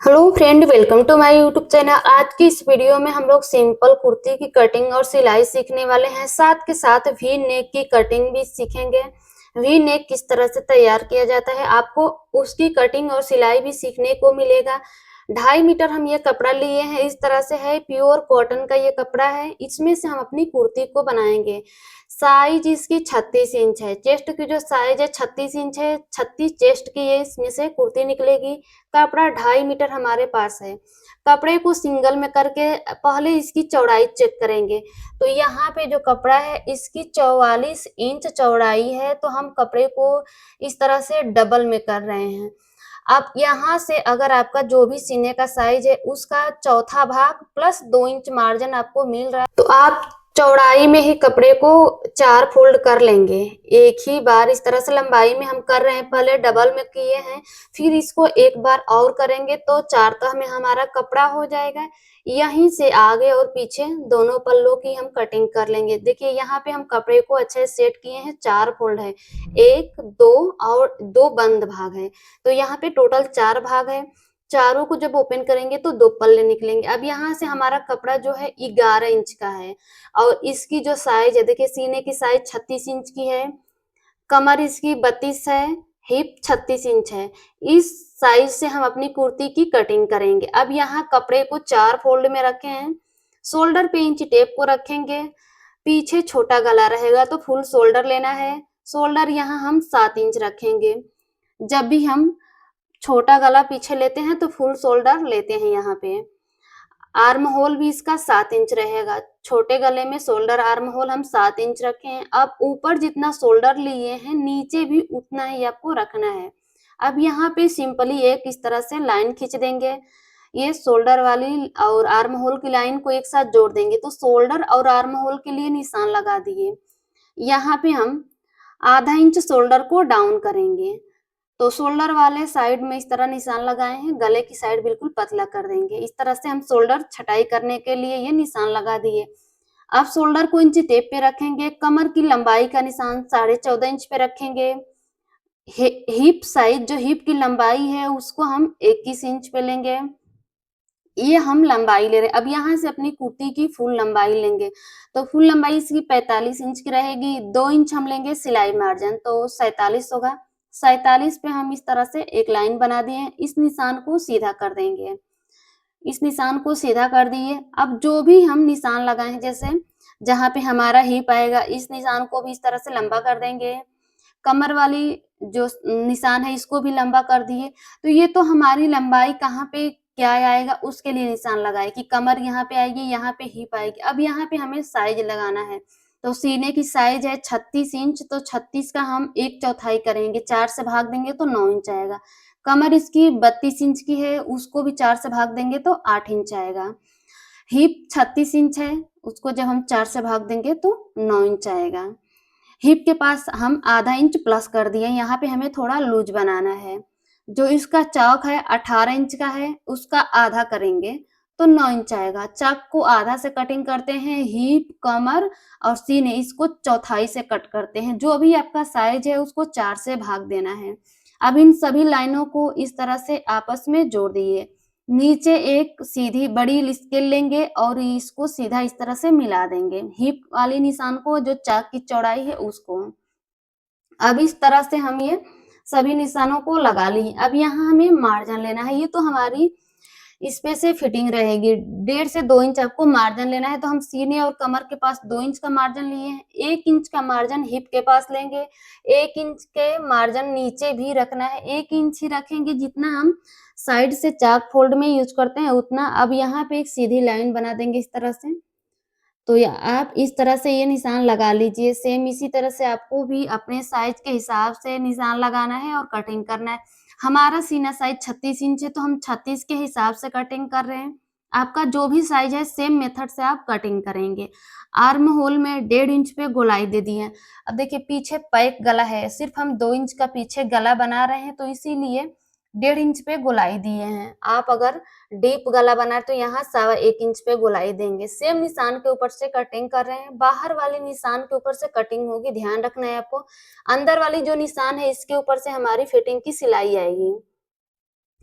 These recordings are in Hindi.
Hello friend, welcome to my YouTube channel. आज की इस वीडियो में हम लोग सिंपल कुर्ती की कटिंग और सिलाई सीखने वाले हैं। साथ के साथ वी नेक की कटिंग भी सीखेंगे। वी नेक किस तरह से तैयार किया जाता है, आपको उसकी कटिंग और सिलाई भी सीखने को मिलेगा। 2.5 मीटर हम ये कपड़ा लिए हैं। इस तरह से है, प्योर कॉटन का ये कपड़ा है। इसमें से हम अपनी कुर्ती को बनाएंगे। साइज इसकी 36 इंच है। चेस्ट की जो साइज है 36 इंच है। 36 चेस्ट की ये इसमें से कुर्ती निकलेगी। कपड़ा 2.5 मीटर हमारे पास है। कपड़े को सिंगल में करके पहले इसकी चौड़ाई चेक करेंगे। तो यहाँ पे जो कपड़ा है इसकी 44 इंच चौड़ाई है, तो हम कपड़े को इस तरह से डबल में कर रहे हैं। अब यहाँ से अगर आपका जो भी सीने का साइज है उसका चौथा भाग प्लस 2 इंच मार्जिन आपको मिल रहा है, तो आप चौड़ाई में ही कपड़े को 4 फोल्ड कर लेंगे। एक ही बार इस तरह से लंबाई में हम कर रहे हैं, पहले डबल में किए हैं, फिर इसको एक बार और करेंगे तो 4 तह में हमारा कपड़ा हो जाएगा। यहीं से आगे और पीछे दोनों पल्लों की हम कटिंग कर लेंगे। देखिए यहाँ पे हम कपड़े को अच्छे सेट किए हैं। 4 फोल्ड है, 1 2 और 2 बंद भाग है, तो यहाँ पे टोटल 4 भाग है। चारों को जब ओपन करेंगे तो 2 पल्ले निकलेंगे। अब यहाँ से हमारा कपड़ा जो है 11 इंच का है, और इसकी जो साइज है, देखिए सीने की साइज 36 इंच की है, कमर इसकी 32 है, हिप 36 इंच है। इस साइज से हम अपनी कुर्ती की कटिंग करेंगे। अब यहाँ कपड़े को 4 फोल्ड में रखे हैं। शोल्डर पे इंची टेप को रखेंगे। पीछे छोटा गला रहेगा तो फुल शोल्डर लेना है। शोल्डर यहाँ हम 7 इंच रखेंगे। जब भी हम छोटा गला पीछे लेते हैं तो फुल शोल्डर लेते हैं। यहाँ पे आर्म होल भी इसका 7 इंच रहेगा। छोटे गले में शोल्डर आर्म होल हम 7 इंच रखे हैं। अब ऊपर जितना शोल्डर लिए हैं नीचे भी उतना ही आपको रखना है। अब यहाँ पे सिंपली एक इस तरह से लाइन खींच देंगे। ये शोल्डर वाली और आर्म होल की लाइन को एक साथ जोड़ देंगे, तो शोल्डर और आर्म होल के लिए निशान लगा दिए। यहाँ पे हम आधा इंच शोल्डर को डाउन करेंगे, तो शोल्डर वाले साइड में इस तरह निशान लगाए हैं। गले की साइड बिल्कुल पतला कर देंगे। इस तरह से हम शोल्डर छटाई करने के लिए ये निशान लगा दिए। अब शोल्डर को इंची टेप पे रखेंगे। कमर की लंबाई का निशान 14.5 इंच पे रखेंगे। हिप साइज, जो हिप की लंबाई है उसको हम 21 इंच पे लेंगे। ये हम लंबाई ले रहे हैं। अब यहाँ से अपनी कुर्ती की फुल लंबाई लेंगे, तो फुल लंबाई इसकी 45 इंच की रहेगी। 2 इंच हम लेंगे सिलाई मार्जिन, तो 47 होगा। 47 पे हम इस तरह से एक लाइन बना दिए। इस निशान को सीधा कर देंगे। इस निशान को सीधा कर दिए। अब जो भी हम निशान लगाए हैं, जैसे जहाँ पे हमारा हिप आएगा इस निशान को भी इस तरह से लंबा कर देंगे। कमर वाली जो निशान है इसको भी लंबा कर दिए। तो ये तो हमारी लंबाई कहाँ पे क्या आएगा उसके लिए निशान लगाए कि कमर यहाँ पे आएगी, यहाँ पे हिप आएगी। अब यहाँ पे हमें साइज लगाना है। तो सीने की साइज है 36 इंच, तो 36 का हम 1/4 करेंगे। 4 से भाग देंगे तो 9 इंच आएगा। कमर इसकी 32 इंच की है, उसको भी 4 से भाग देंगे तो 8 इंच आएगा। हिप 36 इंच है, उसको जब हम 4 से भाग देंगे तो 9 इंच आएगा। हिप के पास हम आधा इंच प्लस कर दिए। यहाँ पे हमें थोड़ा लूज बनाना है। जो इसका चौक है 18 इंच का है, उसका आधा करेंगे तो 9 इंच आएगा। चौक को आधा से कटिंग करते हैं। हिप, कमर और सीने इसको चौथाई से कट करते हैं। जो भी आपका साइज है उसको 4 से भाग देना है। अब इन सभी लाइनों को इस तरह से आपस में जोड़ दिए। नीचे एक सीधी बड़ी स्केल लेंगे और इसको सीधा इस तरह से मिला देंगे। हिप वाली निशान को, जो चाक की चौड़ाई है उसको। अब इस तरह से हम ये सभी निशानों को लगा लिए। अब यहाँ हमें मार्जिन लेना है। ये तो हमारी इसपे से फिटिंग रहेगी। 1.5 से 2 इंच आपको मार्जिन लेना है। तो हम सीने और कमर के पास 2 इंच का मार्जिन लिए हैं। 1 इंच का मार्जिन हिप के पास लेंगे। 1 इंच के मार्जिन नीचे भी रखना है। 1 इंच ही रखेंगे, जितना हम साइड से चाक फोल्ड में यूज करते हैं उतना। अब यहाँ पे एक सीधी लाइन बना देंगे इस तरह से। तो या आप इस तरह से ये निशान लगा लीजिए। सेम इसी तरह से आपको भी अपने साइज के हिसाब से निशान लगाना है और कटिंग करना है। हमारा सीना साइज 36 इंच है, तो हम 36 के हिसाब से कटिंग कर रहे हैं। आपका जो भी साइज है सेम मेथड से आप कटिंग करेंगे। आर्म होल में 1.5 इंच पे गोलाई दे दी है। अब देखिए पीछे पैक गला है, सिर्फ हम 2 इंच का पीछे गला बना रहे हैं, तो इसीलिए 1.5 इंच पे गोलाई दिए हैं। आप अगर डीप गला बना है तो यहाँ 1.25 इंच पे गोलाई देंगे। सेम निशान के ऊपर से कटिंग कर रहे हैं। बाहर वाले निशान के ऊपर से कटिंग होगी, ध्यान रखना है आपको। अंदर वाली जो निशान है इसके ऊपर से हमारी फिटिंग की सिलाई आएगी।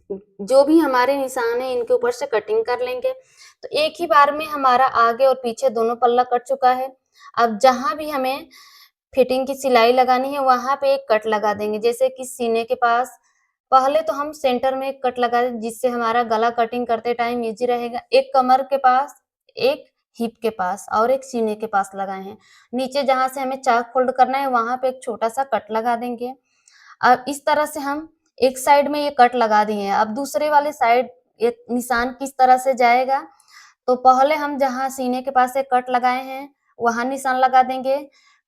जो भी हमारे निशान है इनके ऊपर से कटिंग कर लेंगे। तो एक ही बार में हमारा आगे और पीछे दोनों पल्ला कट चुका है। अब जहां भी हमें फिटिंग की सिलाई लगानी है वहां पे एक कट लगा देंगे। जैसे कि सीने के पास पहले तो हम सेंटर में एक कट लगा दें जिससे हमारा गला कटिंग करते टाइम इजी रहेगा। एक कमर के पास, एक हिप के पास और एक सीने के पास लगाए हैं। नीचे जहां से हमें चाक फोल्ड करना है वहां पे एक छोटा सा कट लगा देंगे। अब इस तरह से हम एक साइड में ये कट लगा दिए हैं। अब दूसरे वाले साइड एक निशान किस तरह से जाएगा, तो पहले हम जहां सीने के पास एक कट लगाए हैं वहां निशान लगा देंगे।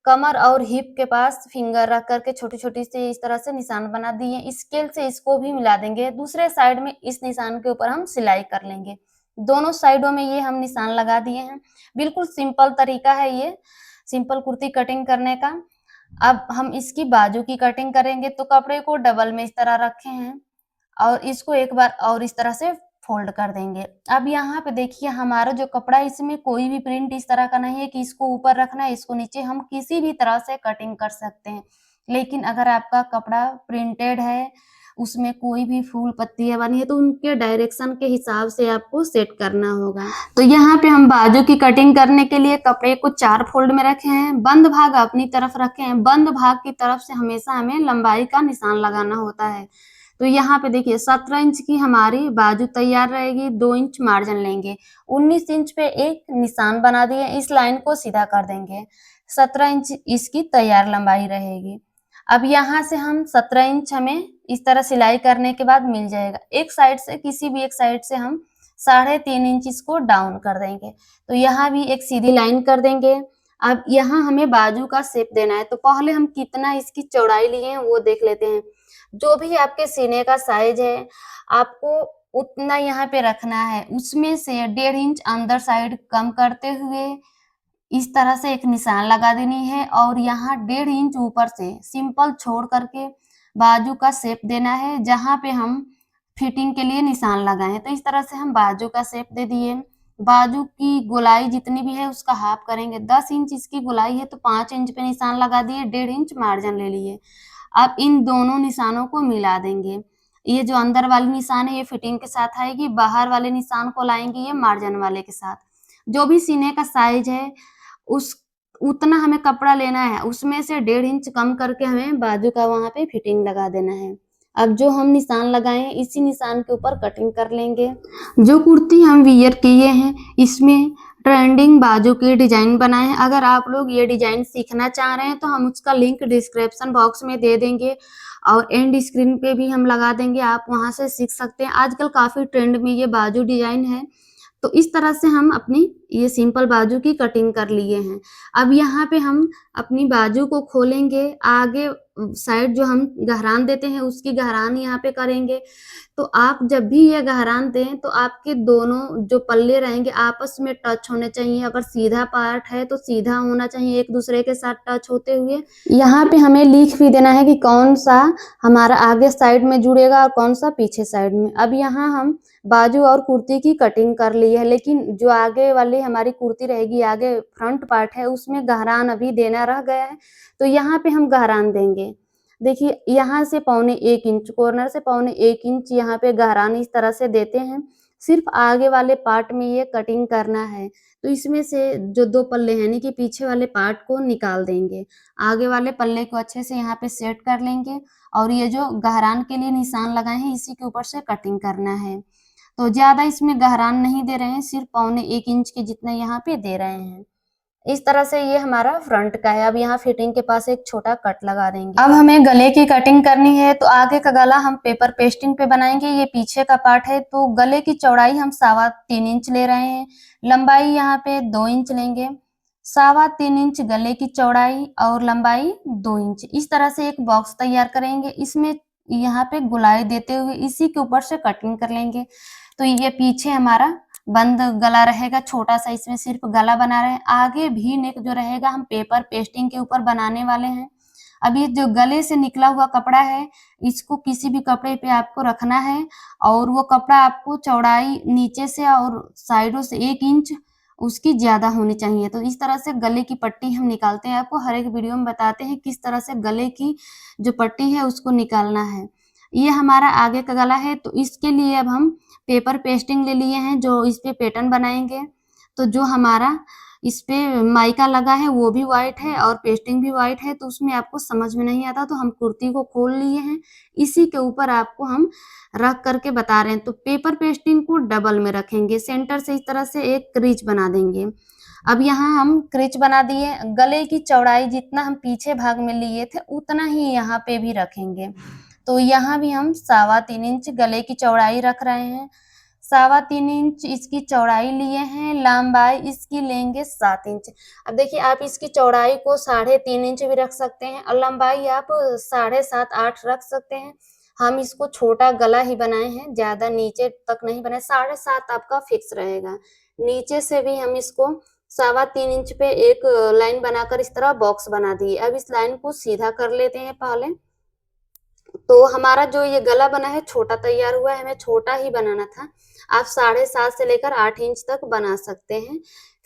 कमर और हिप के पास फिंगर रख करके छोटी-छोटी सी इस तरह से निशान बना दिए। स्केल से इसको भी मिला देंगे। दूसरे साइड में इस निशान के ऊपर हम सिलाई कर लेंगे। दोनों साइडों में ये हम निशान लगा दिए हैं। बिल्कुल सिंपल तरीका है ये सिंपल कुर्ती कटिंग करने का। अब हम इसकी बाजू की कटिंग करेंगे तो कपड़े को डबल में इस तरह रखे हैं और इसको एक बार और इस तरह से फोल्ड कर देंगे। अब यहाँ पे देखिए हमारा जो कपड़ा है इसमें कोई भी प्रिंट इस तरह का नहीं है कि इसको ऊपर रखना है, इसको नीचे, हम किसी भी तरह से कटिंग कर सकते हैं। लेकिन अगर आपका कपड़ा प्रिंटेड है, उसमें कोई भी फूल पत्तियां बनी है तो उनके डायरेक्शन के हिसाब से आपको सेट करना होगा। तो यहाँ पे हम बाजू की कटिंग करने के लिए कपड़े को 4 फोल्ड में रखे हैं। बंद भाग अपनी तरफ रखे हैं। बंद भाग की तरफ से हमेशा हमें लंबाई का निशान लगाना होता है। तो यहाँ पे देखिए 17 इंच की हमारी बाजू तैयार रहेगी। 2 इंच मार्जिन लेंगे। 19 इंच पे एक निशान बना दिए। इस लाइन को सीधा कर देंगे। 17 इंच इसकी तैयार लंबाई रहेगी। अब यहाँ से हम 17 इंच हमें इस तरह सिलाई करने के बाद मिल जाएगा। एक साइड से किसी भी एक साइड से हम 3.5 इंच इसको डाउन कर देंगे। तो यहाँ भी एक सीधी लाइन कर देंगे। अब यहाँ हमें बाजू का शेप देना है तो पहले हम कितना इसकी चौड़ाई लिए हैं वो देख लेते हैं। जो भी आपके सीने का साइज है आपको उतना यहाँ पे रखना है। उसमें से 1.5 इंच अंदर साइड कम करते हुए इस तरह से एक निशान लगा देनी है और यहाँ 1.5 इंच ऊपर से सिंपल छोड़ करके बाजू का शेप देना है जहां पे हम फिटिंग के लिए निशान लगाए हैं। तो इस तरह से हम बाजू का शेप दे दिए। बाजू की गोलाई जितनी भी है उसका हाफ करेंगे। 10 इंच इसकी गोलाई है तो 5 इंच पे निशान लगा दिए। 1.5 इंच मार्जिन ले लिए। अब इन दोनों निशानों को मिला देंगे। ये जो अंदर वाली निशान है ये फिटिंग के साथ आएगी। बाहर वाले निशान को लाएंगे ये मार्जिन वाले के साथ। जो भी सीने का साइज है उस उतना हमें कपड़ा लेना है। उसमें से 1.5 इंच कम करके हमें बाजू का वहां पे फिटिंग लगा देना है। अब जो हम निशान लगाए हैं इसी निशान के ऊपर कटिंग कर लेंगे। जो कुर्ती हम वियर किए हैं इसमें ट्रेंडिंग बाजू के डिजाइन बनाए हैं। अगर आप लोग ये डिजाइन सीखना चाह रहे हैं तो हम उसका लिंक डिस्क्रिप्शन बॉक्स में दे देंगे और एंड स्क्रीन पे भी हम लगा देंगे। आप वहां से सीख सकते हैं। आजकल काफी ट्रेंड में ये बाजू डिजाइन है। तो इस तरह से हम अपनी ये सिंपल बाजू की कटिंग कर लिए हैं। अब यहाँ पे हम अपनी बाजू को खोलेंगे। आगे साइड जो हम गहरान देते हैं उसकी गहरान यहाँ पे करेंगे। तो आप जब भी ये गहरान दें तो आपके दोनों जो पल्ले रहेंगे आपस में टच होने चाहिए। अगर सीधा पार्ट है तो सीधा होना चाहिए एक दूसरे के साथ टच होते हुए। यहाँ पे हमें लिख भी देना है कि कौन सा हमारा आगे साइड में जुड़ेगा और कौन सा पीछे साइड में। अब यहाँ हम बाजू और कुर्ती की कटिंग कर ली है लेकिन जो आगे वाली हमारी कुर्ती रहेगी, आगे फ्रंट पार्ट है उसमें गहरान अभी देना रह गया है। तो यहाँ पे हम गहरान देंगे। देखिए यहाँ से 1.25 इंच, कॉर्नर से 1.25 इंच यहाँ पे गहरान इस तरह से देते हैं। सिर्फ आगे वाले पार्ट में ये कटिंग करना है। तो इसमें से जो 2 पल्ले हैं यानी कि पीछे वाले पार्ट को निकाल देंगे। आगे वाले पल्ले को अच्छे से यहाँ पे सेट कर लेंगे और ये जो गहरान के लिए निशान लगाए हैं इसी के ऊपर से कटिंग करना है। तो ज्यादा इसमें गहरान नहीं दे रहे हैं, सिर्फ 1.25 इंच के जितना यहाँ पे दे रहे हैं। इस तरह से ये हमारा फ्रंट का है। अब यहाँ फिटिंग के पास एक छोटा कट लगा देंगे। अब हमें गले की कटिंग करनी है तो आगे का गला हम पेपर पेस्टिंग पे बनाएंगे। ये पीछे का पार्ट है तो गले की चौड़ाई हम 3.25 इंच ले रहे हैं। लंबाई यहाँ पे 2 इंच लेंगे। 3.25 इंच गले की चौड़ाई और लंबाई 2 इंच। इस तरह से एक बॉक्स तैयार करेंगे। इसमें यहाँ पे गोलाई देते हुए इसी के ऊपर से कटिंग कर लेंगे। तो ये पीछे हमारा बंद गला रहेगा, छोटा सा इसमें सिर्फ गला बना रहे हैं। आगे भी नेक जो रहेगा हम पेपर पेस्टिंग के ऊपर बनाने वाले हैं। अब ये जो गले से निकला हुआ कपड़ा है इसको किसी भी कपड़े पे आपको रखना है और वो कपड़ा आपको चौड़ाई नीचे से और साइडों से 1 इंच उसकी ज्यादा होनी चाहिए। तो इस तरह से गले की पट्टी हम निकालते हैं। आपको हर एक वीडियो में बताते हैं किस तरह से गले की जो पट्टी है उसको निकालना है। ये हमारा आगे का गला है, तो इसके लिए अब हम पेपर पेस्टिंग ले लिए हैं जो इस पे पैटर्न बनाएंगे। तो जो हमारा इस पे माइका लगा है वो भी व्हाइट है और पेस्टिंग भी व्हाइट है, तो उसमें आपको समझ में नहीं आता, तो हम कुर्ती को खोल लिए हैं, इसी के ऊपर आपको हम रख करके बता रहे हैं। तो पेपर पेस्टिंग को डबल में रखेंगे, सेंटर से इस तरह से एक क्रीच बना देंगे। अब यहाँ हम क्रीच बना दिए, गले की चौड़ाई जितना हम पीछे भाग में लिए थे उतना ही यहाँ पे भी रखेंगे। तो यहाँ भी हम 3.25 इंच गले की चौड़ाई रख रहे हैं। 3.25 इंच इसकी चौड़ाई लिए हैं, लंबाई इसकी लेंगे 7 इंच। अब देखिए आप इसकी चौड़ाई को 3.5 इंच भी रख सकते हैं और लंबाई आप 7.5 8 रख सकते हैं। हम इसको छोटा गला ही बनाए हैं, ज्यादा नीचे तक नहीं बनाए, 7.5 आपका फिक्स रहेगा। नीचे से भी हम इसको 3.25 इंच पे एक लाइन बनाकर इस तरह बॉक्स बना दिए। अब इस लाइन को सीधा कर लेते हैं पहले। तो हमारा जो ये गला बना है छोटा तैयार हुआ है, हमें छोटा ही बनाना था। आप 7.5 से लेकर 8 इंच तक बना सकते हैं,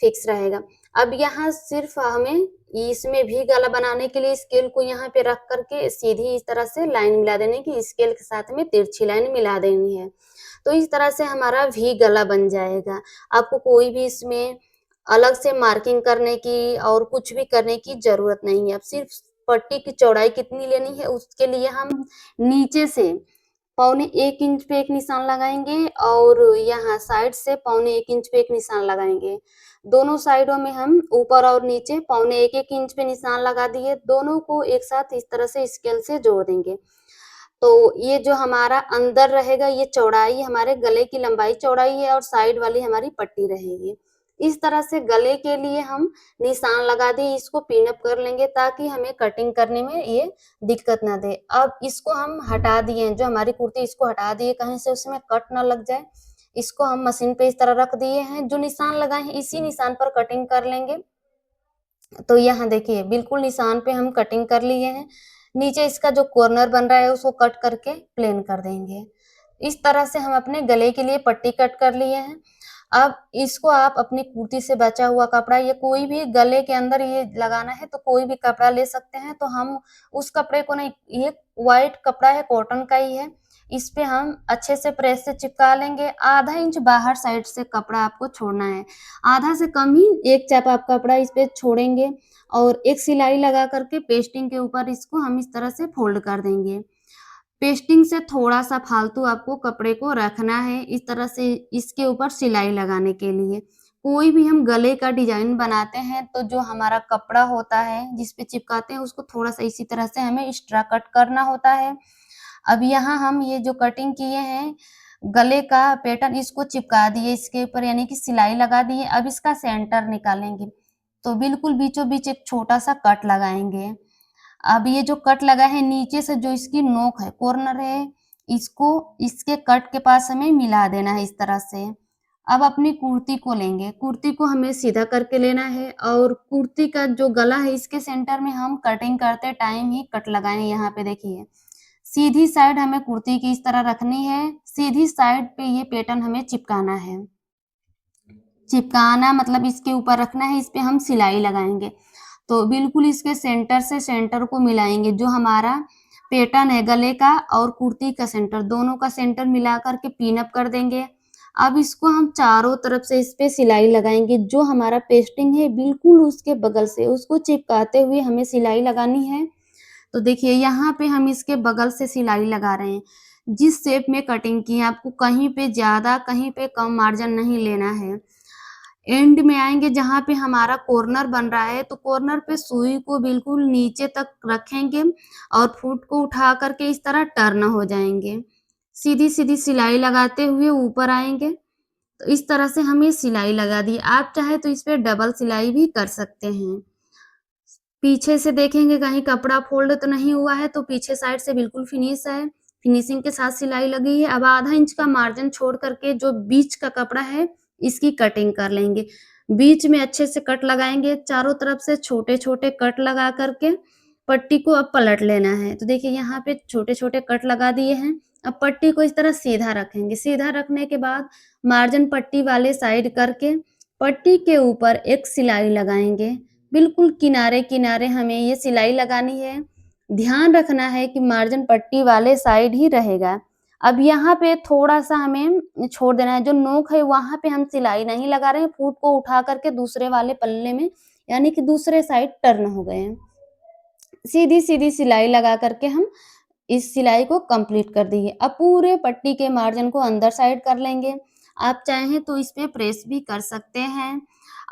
फिक्स रहेगा। अब यहाँ सिर्फ हमें इसमें भी गला बनाने के लिए स्केल को यहाँ पे रख करके सीधी इस तरह से लाइन मिला देने की, स्केल के साथ में तिरछी लाइन मिला देनी है। तो इस तरह से हमारा भी गला बन जाएगा। आपको कोई भी इसमें अलग से मार्किंग करने की और कुछ भी करने की जरूरत नहीं है। अब सिर्फ पट्टी की चौड़ाई कितनी लेनी है उसके लिए हम नीचे से 1.25 इंच पे एक निशान लगाएंगे और यहाँ साइड से 1.25 इंच पे एक निशान लगाएंगे। दोनों साइडों में हम ऊपर और नीचे 1.25 इंच पे निशान लगा दिए, दोनों को एक साथ इस तरह से स्केल से जोड़ देंगे। तो ये जो हमारा अंदर रहेगा ये चौड़ाई हमारे गले की लंबाई चौड़ाई है और साइड वाली हमारी पट्टी रहेगी। इस तरह से गले के लिए हम निशान लगा दिए, इसको पिन अप कर लेंगे ताकि हमें कटिंग करने में ये दिक्कत ना दे। अब इसको हम हटा दिए, जो हमारी कुर्ती इसको हटा दिए, कहीं से उसमें कट ना लग जाए। इसको हम मशीन पे इस तरह रख दिए हैं, जो निशान लगाए हैं इसी निशान पर कटिंग कर लेंगे। तो यहाँ देखिए बिल्कुल निशान पे हम कटिंग कर लिए हैं। नीचे इसका जो कॉर्नर बन रहा है उसको कट करके प्लेन कर देंगे। इस तरह से हम अपने गले के लिए पट्टी कट कर लिए हैं। अब इसको आप अपनी कुर्ती से बचा हुआ कपड़ा या कोई भी गले के अंदर ये लगाना है तो कोई भी कपड़ा ले सकते हैं। तो हम उस कपड़े को नहीं, ये व्हाइट कपड़ा है, कॉटन का ही है, इस पे हम अच्छे से प्रेस से चिपका लेंगे। आधा इंच बाहर साइड से कपड़ा आपको छोड़ना है, आधा से कम ही, एक चैप आप कपड़ा इस पे छोड़ेंगे और एक सिलाई लगा करके पेस्टिंग के ऊपर इसको हम इस तरह से फोल्ड कर देंगे। पेस्टिंग से थोड़ा सा फालतू आपको कपड़े को रखना है इस तरह से इसके ऊपर सिलाई लगाने के लिए। कोई भी हम गले का डिजाइन बनाते हैं तो जो हमारा कपड़ा होता है जिस पे चिपकाते हैं उसको थोड़ा सा इसी तरह से हमें एक्स्ट्रा कट करना होता है। अब यहाँ हम ये जो कटिंग किए हैं गले का पैटर्न इसको चिपका दिए इसके ऊपर, यानी कि सिलाई लगा दिए। अब इसका सेंटर निकालेंगे तो बिल्कुल बीचों बीच एक छोटा सा कट लगाएंगे। अब ये जो कट लगा है नीचे से जो इसकी नोक है, कॉर्नर है, इसको इसके कट के पास हमें मिला देना है इस तरह से। अब अपनी कुर्ती को लेंगे, कुर्ती को हमें सीधा करके लेना है और कुर्ती का जो गला है इसके सेंटर में हम कटिंग करते टाइम ही कट लगाए। यहाँ पे देखिए सीधी साइड हमें कुर्ती की इस तरह रखनी है, सीधी साइड पे ये पैटर्न हमें चिपकाना है। चिपकाना मतलब इसके ऊपर रखना है, इस पे हम सिलाई लगाएंगे। तो बिल्कुल इसके सेंटर से सेंटर को मिलाएंगे, जो हमारा पैटर्न है गले का और कुर्ती का सेंटर, दोनों का सेंटर मिला करके पिन अप कर देंगे। अब इसको हम चारों तरफ से इस पे सिलाई लगाएंगे, जो हमारा पेस्टिंग है बिल्कुल उसके बगल से उसको चिपकाते हुए हमें सिलाई लगानी है। तो देखिए यहाँ पे हम इसके बगल से सिलाई लगा रहे हैं। जिस शेप में कटिंग की है आपको कहीं पे ज्यादा कहीं पे कम मार्जिन नहीं लेना है। एंड में आएंगे जहां पे हमारा कॉर्नर बन रहा है तो कॉर्नर पे सुई को बिल्कुल नीचे तक रखेंगे और फुट को उठा करके इस तरह टर्न हो जाएंगे। सीधी सीधी सिलाई लगाते हुए ऊपर आएंगे। तो इस तरह से हम ये सिलाई लगा दी। आप चाहे तो इस पे डबल सिलाई भी कर सकते हैं। पीछे से देखेंगे कहीं कपड़ा फोल्ड तो नहीं हुआ है, तो पीछे साइड से बिल्कुल फिनिश है, फिनिशिंग के साथ सिलाई लगी है। अब आधा इंच का मार्जिन छोड़ करके जो बीच का कपड़ा है इसकी कटिंग कर लेंगे। बीच में अच्छे से कट लगाएंगे, चारों तरफ से छोटे छोटे कट लगा करके पट्टी को अब पलट लेना है। तो देखिए यहाँ पे छोटे छोटे कट लगा दिए हैं। अब पट्टी को इस तरह सीधा रखेंगे, सीधा रखने के बाद मार्जिन पट्टी वाले साइड करके पट्टी के ऊपर एक सिलाई लगाएंगे। बिल्कुल किनारे किनारे हमें ये सिलाई लगानी है। ध्यान रखना है कि मार्जिन पट्टी वाले साइड ही रहेगा। अब यहाँ पे थोड़ा-सा हमें छोड़ देना है, जो नोक है वहाँ पे हम सिलाई नहीं लगा रहे हैं, फूट को उठा करके दूसरे वाले पल्ले में यानी कि दूसरे साइड टर्न हो गए हैं। सीधी-सीधी सिलाई लगा करके हम इस सिलाई को कंप्लीट कर देंगे। अब पूरे पट्टी के मार्जिन को अंदर साइड कर लेंगे। आप चाहें तो इस पे प्रेस भी कर सकते हैं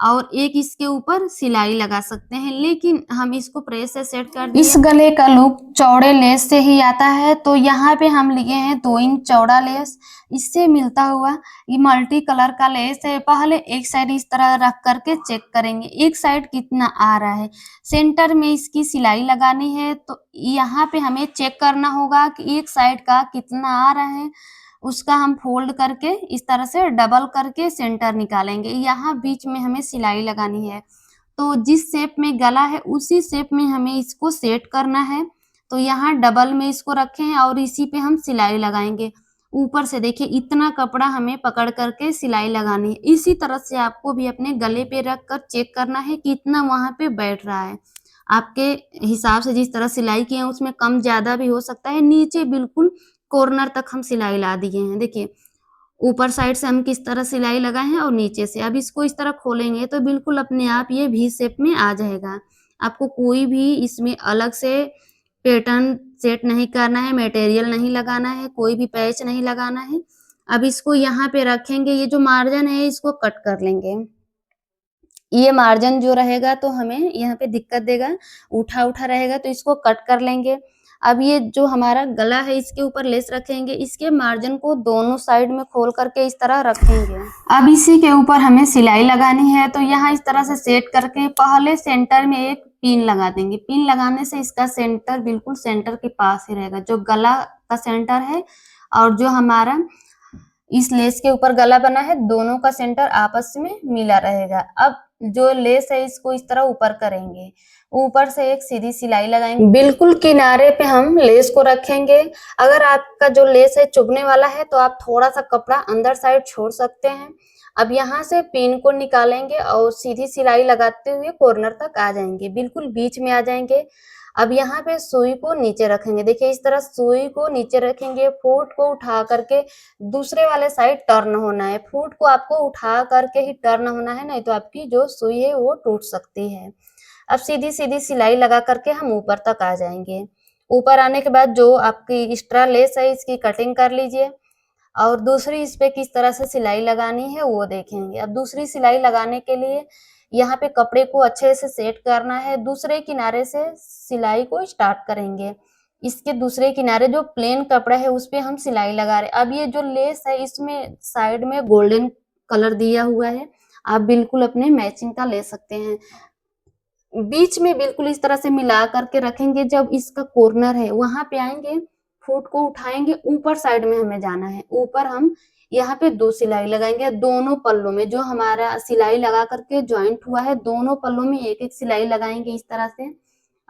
और एक इसके ऊपर सिलाई लगा सकते हैं, लेकिन हम इसको प्रेस से सेट कर दिए। इस गले का लुक चौड़े लेस से ही आता है, तो यहाँ पे हम लिए हैं 2 इंच चौड़ा लेस। इससे मिलता हुआ ये मल्टी कलर का लेस है। पहले एक साइड इस तरह रख करके चेक करेंगे, एक साइड कितना आ रहा है। सेंटर में इसकी सिलाई लगानी है, तो यहाँ पे हमें चेक करना होगा कि एक साइड का कितना आ रहा है। उसका हम फोल्ड करके इस तरह से डबल करके सेंटर निकालेंगे। यहाँ बीच में हमें सिलाई लगानी है, तो जिस शेप में गला है उसी शेप में हमें इसको सेट करना है। तो यहाँ डबल में इसको रखे हैं और इसी पे हम सिलाई लगाएंगे। ऊपर से देखिए इतना कपड़ा हमें पकड़ करके सिलाई लगानी है। इसी तरह से आपको भी अपने गले पे रख कर चेक करना है कि इतना वहां पे बैठ रहा है। आपके हिसाब से जिस तरह सिलाई किए हैं उसमें कम ज्यादा भी हो सकता है। नीचे बिल्कुल कॉर्नर तक हम सिलाई ला दिए हैं। देखिए ऊपर साइड से हम किस तरह सिलाई लगाए हैं और नीचे से। अब इसको इस तरह खोलेंगे तो बिल्कुल अपने आप ये वी शेप में आ जाएगा। आपको कोई भी इसमें अलग से पैटर्न सेट नहीं करना है, मटेरियल नहीं लगाना है, कोई भी पैच नहीं लगाना है। अब इसको यहाँ पे रखेंगे, ये जो मार्जिन है इसको कट कर लेंगे। ये मार्जिन जो रहेगा तो हमें यहाँ पे दिक्कत देगा, उठा रहेगा, तो इसको कट कर लेंगे। अब ये जो हमारा गला है इसके ऊपर लेस रखेंगे, इसके मार्जिन को दोनों साइड में खोल करके इस तरह रखेंगे। अब इसी के ऊपर हमें सिलाई लगानी है, तो यहाँ इस तरह से सेट करके पहले सेंटर में एक पिन लगा देंगे। पिन लगाने से इसका सेंटर बिल्कुल सेंटर के पास ही रहेगा, जो गला का सेंटर है और जो हमारा इस लेस के ऊपर गला बना है, दोनों का सेंटर आपस में मिला रहेगा। अब जो लेस है इसको इस तरह ऊपर करेंगे, ऊपर से एक सीधी सिलाई लगाएंगे। बिल्कुल किनारे पे हम लेस को रखेंगे। अगर आपका जो लेस है चुभने वाला है तो आप थोड़ा सा कपड़ा अंदर साइड छोड़ सकते हैं। अब यहाँ से पिन को निकालेंगे और सीधी सिलाई लगाते हुए कॉर्नर तक आ जाएंगे, बिल्कुल बीच में आ जाएंगे। अब यहाँ पे सुई को नीचे रखेंगे। देखिए इस तरह सुई को नीचे रखेंगे, फूट को उठा करके दूसरे वाले साइड टर्न होना है। फूट को आपको उठा करके ही टर्न होना है, नहीं तो आपकी जो सुई है वो टूट सकती है। अब सीधी सीधी सिलाई लगा करके हम ऊपर तक आ जाएंगे। ऊपर आने के बाद जो आपकी एक्स्ट्रा लेस है इसकी कटिंग कर लीजिए और दूसरी इस पे किस तरह से सिलाई लगानी है वो देखेंगे। अब दूसरी सिलाई लगाने के लिए यहाँ पे कपड़े को अच्छे से सेट करना है। दूसरे किनारे से सिलाई को स्टार्ट करेंगे। इसके दूसरे किनारे जो प्लेन कपड़ा है उस पे हम सिलाई लगा रहे हैं। अब ये जो लेस है इसमें साइड में गोल्डन कलर दिया हुआ है, आप बिल्कुल अपने मैचिंग का ले सकते हैं। बीच में बिल्कुल इस तरह से मिला करके रखेंगे। जब इसका कॉर्नर है वहां पे आएंगे, फूट को उठाएंगे, ऊपर साइड में हमें जाना है। ऊपर हम यहाँ पे 2 सिलाई लगाएंगे, दोनों पल्लों में जो हमारा सिलाई लगा करके ज्वाइंट हुआ है दोनों पल्लों में एक एक सिलाई लगाएंगे इस तरह से।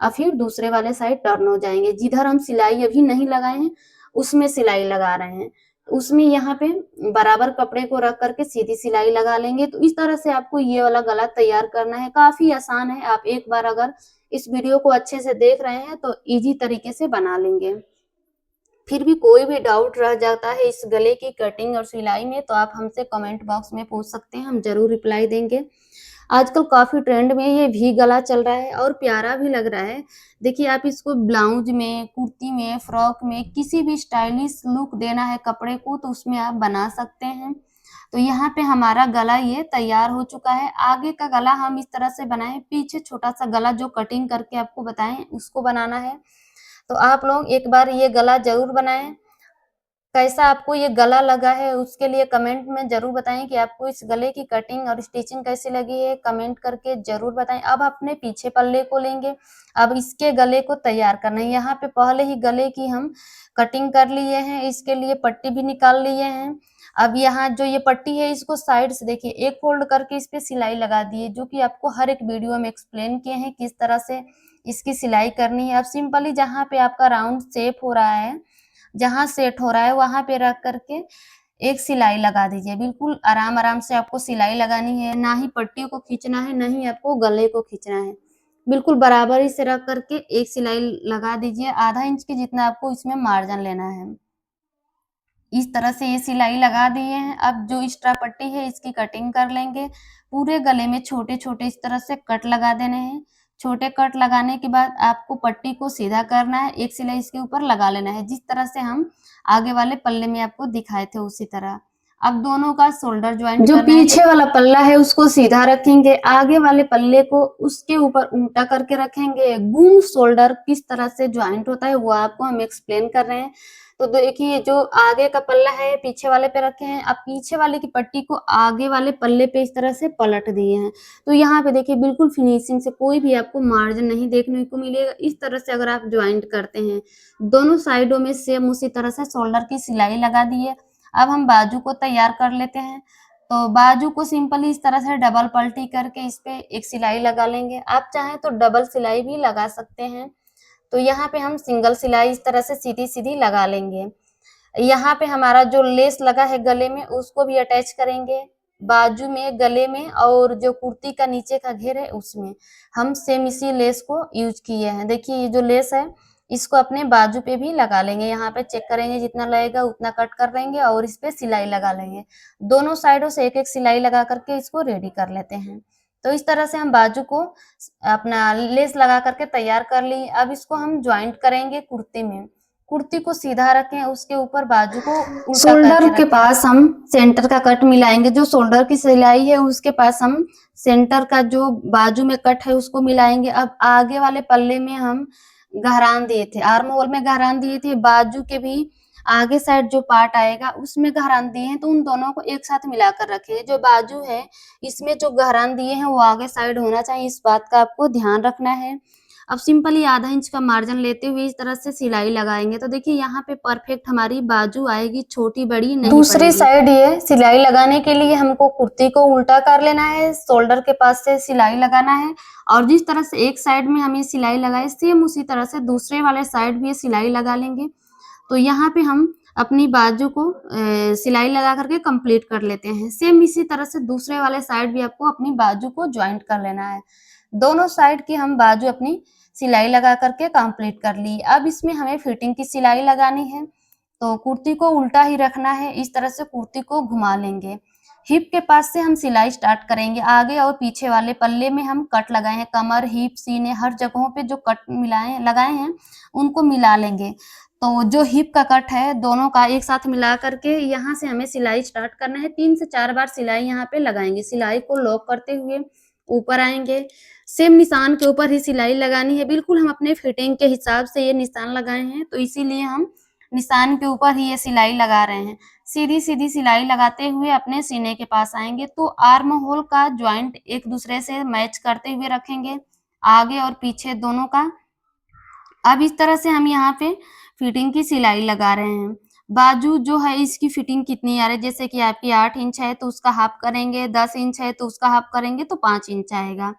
और फिर दूसरे वाले साइड टर्न हो जाएंगे। जिधर हम सिलाई अभी नहीं लगाए हैं उसमें सिलाई लगा रहे हैं, उसमें यहाँ पे बराबर कपड़े को रख करके सीधी सिलाई लगा लेंगे। तो इस तरह से आपको ये वाला गला तैयार करना है। काफी आसान है, आप एक बार अगर इस वीडियो को अच्छे से देख रहे हैं तो इजी तरीके से बना लेंगे। फिर भी कोई भी डाउट रह जाता है इस गले की कटिंग और सिलाई में तो आप हमसे कमेंट बॉक्स में पूछ सकते हैं, हम जरूर रिप्लाई देंगे। आजकल काफी ट्रेंड में ये वी गला चल रहा है और प्यारा भी लग रहा है। देखिए आप इसको ब्लाउज में, कुर्ती में, फ्रॉक में किसी भी स्टाइलिश लुक देना है कपड़े को तो उसमें आप बना सकते हैं। तो यहाँ पे हमारा गला ये तैयार हो चुका है। आगे का गला हम इस तरह से बनाए, पीछे छोटा सा गला जो कटिंग करके आपको बताएं उसको बनाना है। तो आप लोग एक बार ये गला जरूर बनाएं। कैसा आपको ये गला लगा है उसके लिए कमेंट में जरूर बताएं कि आपको इस गले की कटिंग और स्टिचिंग कैसी लगी है, कमेंट करके जरूर बताएं। अब अपने पीछे पल्ले को लेंगे, अब इसके गले को तैयार करना है। यहाँ पे पहले ही गले की हम कटिंग कर लिए हैं, इसके लिए पट्टी भी निकाल लिए हैं। अब यहाँ जो ये पट्टी है इसको साइड से देखिए एक फोल्ड करके इस पे सिलाई लगा दी है, जो कि आपको हर एक वीडियो में एक्सप्लेन किए हैं किस तरह से इसकी सिलाई करनी है। अब सिंपली जहाँ पे आपका राउंड शेप हो रहा है, जहां सेट हो रहा है वहां पे रख करके एक सिलाई लगा दीजिए। बिल्कुल आराम आराम से आपको सिलाई लगानी है, ना ही पट्टी को खींचना है, ना ही आपको गले को खींचना है। बिल्कुल बराबर से रख करके एक सिलाई लगा दीजिए, आधा इंच के जितना आपको इसमें मार्जिन लेना है। इस तरह से ये सिलाई लगा दिए हैं। अब जो एक्स्ट्रा पट्टी है इसकी कटिंग कर लेंगे। पूरे गले में छोटे-छोटे इस तरह से कट लगा देने हैं। छोटे कट लगाने के बाद आपको पट्टी को सीधा करना है, एक सिलाई इसके ऊपर लगा लेना है, जिस तरह से हम आगे वाले पल्ले में आपको दिखाए थे उसी तरह। अब दोनों का शोल्डर ज्वाइंट जो पीछे वाला पल्ला है उसको सीधा रखेंगे, आगे वाले पल्ले को उसके ऊपर उल्टा करके रखेंगे। गुम शोल्डर किस तरह से ज्वाइंट होता है वो आपको हम एक्सप्लेन कर रहे हैं। तो देखिए जो आगे का पल्ला है पीछे वाले पे रखे हैं, अब पीछे वाले की पट्टी को आगे वाले पल्ले पे इस तरह से पलट दिए हैं। तो यहाँ पे देखिए बिल्कुल फिनिशिंग से कोई भी आपको मार्जिन नहीं देखने को मिलेगा। इस तरह से अगर आप ज्वाइंट करते हैं, दोनों साइडों में सेम उसी तरह से शोल्डर की सिलाई लगा दी है। अब हम बाजू को तैयार कर लेते हैं। तो बाजू को सिंपली इस तरह से डबल पलटी करके इस पे एक सिलाई लगा लेंगे। आप चाहें तो डबल सिलाई भी लगा सकते हैं। तो यहाँ पे हम सिंगल सिलाई इस तरह से सीधी-सीधी लगा लेंगे। यहाँ पे हमारा जो लेस लगा है गले में उसको भी अटैच करेंगे। बाजू में, गले में और जो कुर्ती का नीचे का घेर है उसमें हम सेम इसी लेस को यूज किए हैं। देखिए ये जो लेस है इसको अपने बाजू पे भी लगा लेंगे। यहाँ पे चेक करेंगे जितना लगेगा उतना कट कर लेंगे और इस पे सिलाई लगा लेंगे। दोनों साइडों से एक-एक सिलाई लगा करके इसको रेडी कर लेते हैं। तो इस तरह से हम बाजू को अपना लेस लगा करके तैयार कर लिए। अब इसको हम ज्वाइंट करेंगे कुर्ती में। कुर्ती को सीधा रखें, उसके ऊपर बाजू को उल्टा शोल्डर के पास हम सेंटर का कट मिलाएंगे। जो शोल्डर की सिलाई है उसके पास हम सेंटर का जो बाजू में कट है उसको मिलाएंगे। अब आगे वाले पल्ले में हम गहरान दिए थे, आर्म होल में गहरान दिए थे, बाजू के भी आगे साइड जो पार्ट आएगा उसमें गहरान दिए हैं, तो उन दोनों को एक साथ मिलाकर रखें। जो बाजू है इसमें जो गहरान दिए हैं वो आगे साइड होना चाहिए, इस बात का आपको ध्यान रखना है। अब सिंपली आधा इंच का मार्जिन लेते हुए इस तरह से सिलाई लगाएंगे। तो देखिए यहाँ पे परफेक्ट हमारी बाजू आएगी, छोटी बड़ी नहीं दूसरी साइड ये सिलाई लगाने के लिए हमको कुर्ती को उल्टा कर लेना है, शोल्डर के पास से सिलाई लगाना है और जिस तरह से एक साइड में हम ये सिलाई लगाए सेम उसी तरह से दूसरे वाले साइड भी ये सिलाई लगा लेंगे। तो यहाँ पे हम अपनी बाजू को सिलाई लगा करके कंप्लीट कर लेते हैं। सेम इसी तरह से दूसरे वाले साइड भी आपको अपनी बाजू को ज्वाइंट कर लेना है। दोनों साइड की हम बाजू अपनी सिलाई लगा करके कंप्लीट कर ली। अब इसमें हमें फिटिंग की सिलाई लगानी है। तो कुर्ती को उल्टा ही रखना है, इस तरह से कुर्ती को घुमा लेंगे। हिप के पास से हम सिलाई स्टार्ट करेंगे। आगे और पीछे वाले पल्ले में हम कट लगाए हैं, कमर, हिप, सीने हर जगहों पे जो कट लगाए हैं उनको मिला लेंगे। तो जो हिप का कट है दोनों का एक साथ मिला करके यहाँ से हमें सिलाई स्टार्ट करना है। 3 से 4 बार सिलाई यहाँ पे लगाएंगे। सिलाई को लॉक करते हुए ऊपर आएंगे, सेम निशान के ऊपर ही सिलाई लगानी है। बिल्कुल हम अपने फिटिंग के हिसाब से ये निशान लगाए हैं, तो इसीलिए हम निशान के ऊपर ही ये सिलाई लगा रहे हैं। सीधी-सीधी सिलाई लगाते हुए अपने सीने के पास आएंगे। तो आर्म होल का ज्वाइंट एक दूसरे से मैच करते हुए रखेंगे, आगे और पीछे दोनों का। अब इस तरह से हम यहाँ पे फिटिंग की सिलाई लगा रहे हैं। बाजू जो है इसकी फिटिंग कितनी आ रही है, जैसे कि आपकी 8 इंच है तो उसका हाफ करेंगे, 10 इंच है तो उसका हाफ करेंगे तो 5 इंच आएगा।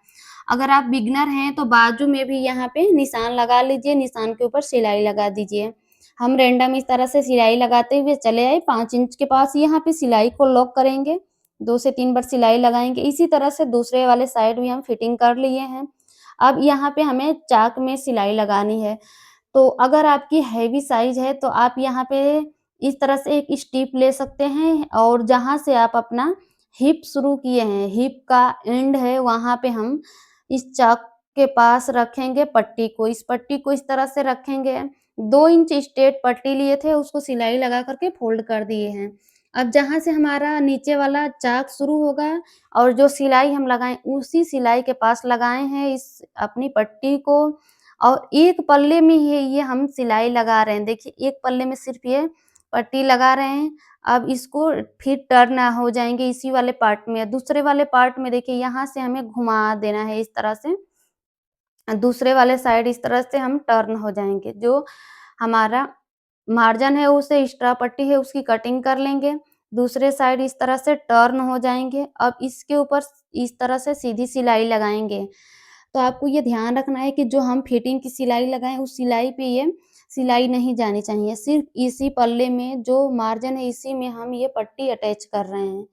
अगर आप बिगनर हैं तो बाजू में भी यहाँ पे निशान लगा लीजिए, निशान के ऊपर सिलाई लगा दीजिए। हम रैंडम इस तरह से सिलाई लगाते हुए चले आए 5 इंच के पास, यहाँ पे सिलाई को लॉक करेंगे, 2 से 3 बार सिलाई लगाएंगे। इसी तरह से दूसरे वाले साइड भी हम फिटिंग कर लिए हैं। अब यहाँ पे हमें चाक में सिलाई लगानी है। तो अगर आपकी हैवी साइज है तो आप यहाँ पे इस तरह से एक स्टिप ले सकते हैं और जहाँ से आप अपना हिप शुरू किए हैं, हिप का एंड है वहाँ पे हम इस चाक के पास रखेंगे पट्टी को। इस पट्टी को इस तरह से रखेंगे। 2 इंच स्ट्रेट पट्टी लिए थे उसको सिलाई लगा करके फोल्ड कर दिए हैं। अब जहाँ से हमारा नीचे वाला चाक शुरू होगा और जो सिलाई हम लगाएँ उसी सिलाई के पास लगाए हैं इस अपनी पट्टी को और एक पल्ले में ही ये हम सिलाई लगा रहे हैं। देखिए एक पल्ले में सिर्फ ये पट्टी लगा रहे हैं। अब इसको फिर टर्न हो जाएँगे इसी वाले पार्ट में। दूसरे वाले पार्ट में देखिए यहाँ से हमें घुमा देना है इस तरह से। दूसरे वाले साइड इस तरह से हम टर्न हो जाएँगे। जो हमारा मार्जिन है उसे एक्स्ट्रा पट्टी है उसकी कटिंग कर लेंगे। दूसरे साइड इस तरह से टर्न हो जाएँगे। अब इसके ऊपर इस तरह से सीधी सिलाई लगाएँगे। तो आपको ये ध्यान रखना है कि जो हम फिटिंग की सिलाई लगाएँ उस सिलाई पे ये सिलाई नहीं जानी चाहिए। सिर्फ़ इसी पल्ले में जो मार्जिन है इसी में हम ये पट्टी अटैच कर रहे हैं।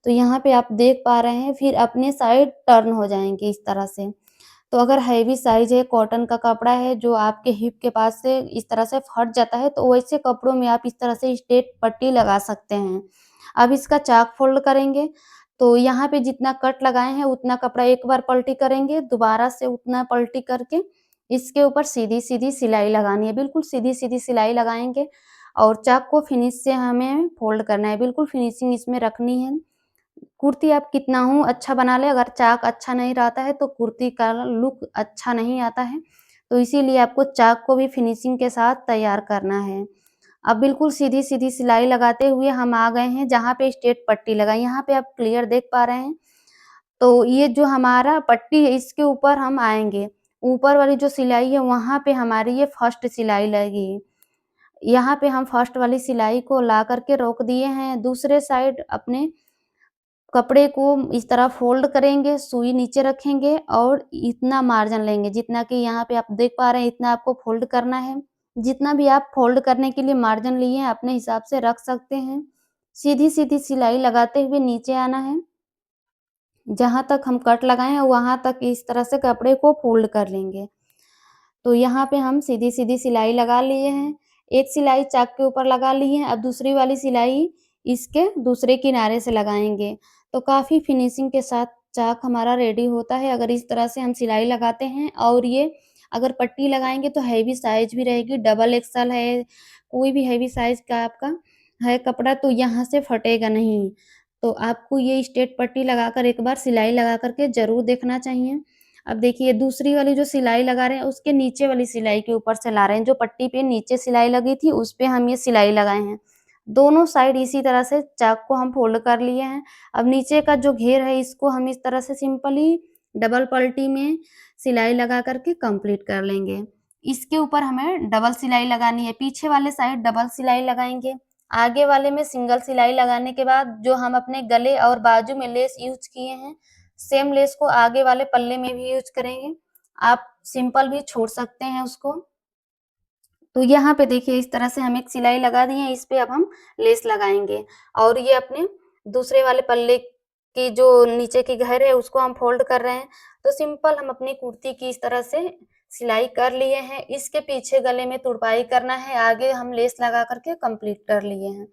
तो यहाँ पे आप देख पा रहे हैं फिर अपने साइड टर्न हो जाएँगे इस तरह से। तो अगर हैवी साइज है, कॉटन का कपड़ा है जो आपके हिप के पास से इस तरह से फट जाता है, तो वैसे कपड़ों में आप इस तरह से स्ट्रेट पट्टी लगा सकते हैं। अब इसका चाक फोल्ड करेंगे, तो यहाँ पे जितना कट लगाए हैं उतना कपड़ा एक बार पलटी करेंगे, दोबारा से उतना पलटी करके इसके ऊपर सीधी-सीधी सिलाई लगानी है, बिल्कुल सीधी-सीधी सिलाई लगाएँगे और चाक को फिनिश से हमें फोल्ड करना है, बिल्कुल फिनिशिंग इसमें रखनी है। कुर्ती आप कितना हो अच्छा बना लें, अगर चाक अच्छा नहीं रहता है तो कुर्ती का लुक अच्छा नहीं आता है। तो इसीलिए आपको चाक को भी फिनिशिंग के साथ तैयार करना है। अब बिल्कुल सीधी-सीधी सिलाई लगाते हुए हम आ गए हैं जहाँ पे स्ट्रेट पट्टी लगाई, यहाँ पे आप क्लियर देख पा रहे हैं। तो ये जो हमारा पट्टी है इसके ऊपर हम आएँगे। ऊपर वाली जो सिलाई है वहाँ पे हमारी ये फर्स्ट सिलाई लगी। यहाँ पे हम फर्स्ट वाली सिलाई को ला कर के रोक दिए हैं। दूसरे साइड अपने कपड़े को इस तरह फ़ोल्ड करेंगे, सुई नीचे रखेंगे और इतना मार्जिन लेंगे, जितना कि यहाँ पे आप देख पा रहे हैं इतना आपको फ़ोल्ड करना है। जितना भी आप फ़ोल्ड करने के लिए मार्जिन लिए हैं, अपने हिसाब से रख सकते हैं। सीधी-सीधी सिलाई लगाते हुए नीचे आना है। जहाँ तक हम कट लगाए हैं, वहाँ तक इस तरह से कपड़े को फ़ोल्ड कर लेंगे। तो यहाँ पे हम सीधी-सीधी सिलाई लगा लिए हैं। एक सिलाई चाक के ऊपर लगा ली है, अब दूसरी वाली सिलाई इसके दूसरे किनारे से लगाएँगे। तो काफ़ी फिनिशिंग के साथ चाक हमारा रेडी होता है, अगर इस तरह से हम सिलाई लगाते हैं और ये अगर पट्टी लगाएँगे तो हैवी साइज़ भी रहेगी, डबल एक्सेल है, कोई भी हैवी साइज़ का आपका है कपड़ा तो यहाँ से फटेगा नहीं। तो आपको ये स्ट्रेट पट्टी लगाकर एक बार सिलाई लगा कर के ज़रूर देखना चाहिए। अब देखिए दूसरी वाली जो सिलाई लगा रहे हैं उसके नीचे वाली सिलाई के ऊपर से ला रहे हैं, जो पट्टी पे नीचे सिलाई लगी थी उस पे हम ये सिलाई लगाए हैं। दोनों साइड इसी तरह से चाक को हम फ़ोल्ड कर लिए हैं। अब नीचे का जो घेर है इसको हम इस तरह से सिंपली डबल पलटी में सिलाई लगा कर के कंप्लीट कर लेंगे। इसके ऊपर हमें डबल सिलाई लगानी है, पीछे वाले साइड डबल सिलाई लगाएँगे। आगे वाले में सिंगल सिलाई लगाने के बाद जो हम अपने गले और बाजू में लेस यूज़ किए हैं, सेम लेस को आगे वाले पल्ले में भी यूज़ करेंगे। आप सिंपल भी छोड़ सकते हैं उसको। तो यहाँ पे देखिए इस तरह से हम एक सिलाई लगा दिए हैं, इस पे अब हम लेस लगाएँगे और ये अपने दूसरे वाले पल्ले की जो नीचे की घेर है उसको हम फ़ोल्ड कर रहे हैं। तो सिंपल हम अपनी कुर्ती की इस तरह से सिलाई कर लिए हैं। इसके पीछे गले में तुरपाई करना है, आगे हम लेस लगा कर के कंप्लीट कर लिए हैं।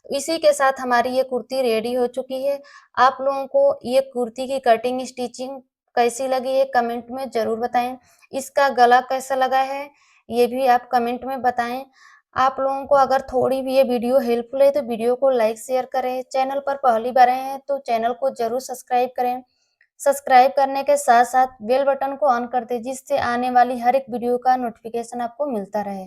इसी के साथ हमारी ये कुर्ती रेडी हो चुकी है। आप लोगों को ये कुर्ती की कटिंग स्टिचिंग कैसी लगी है कमेंट में ज़रूर बताएँ। इसका गला कैसा लगा है ये भी आप कमेंट में बताएँ। आप लोगों को अगर थोड़ी भी ये वीडियो हेल्पफुल है तो वीडियो को लाइक शेयर करें। चैनल पर पहली बार आए हैं तो चैनल को ज़रूर सब्सक्राइब करें। सब्सक्राइब करने के साथ-साथ बेल बटन को ऑन कर दें जिससे आने वाली हर एक वीडियो का नोटिफ़िकेशन आपको मिलता रहे।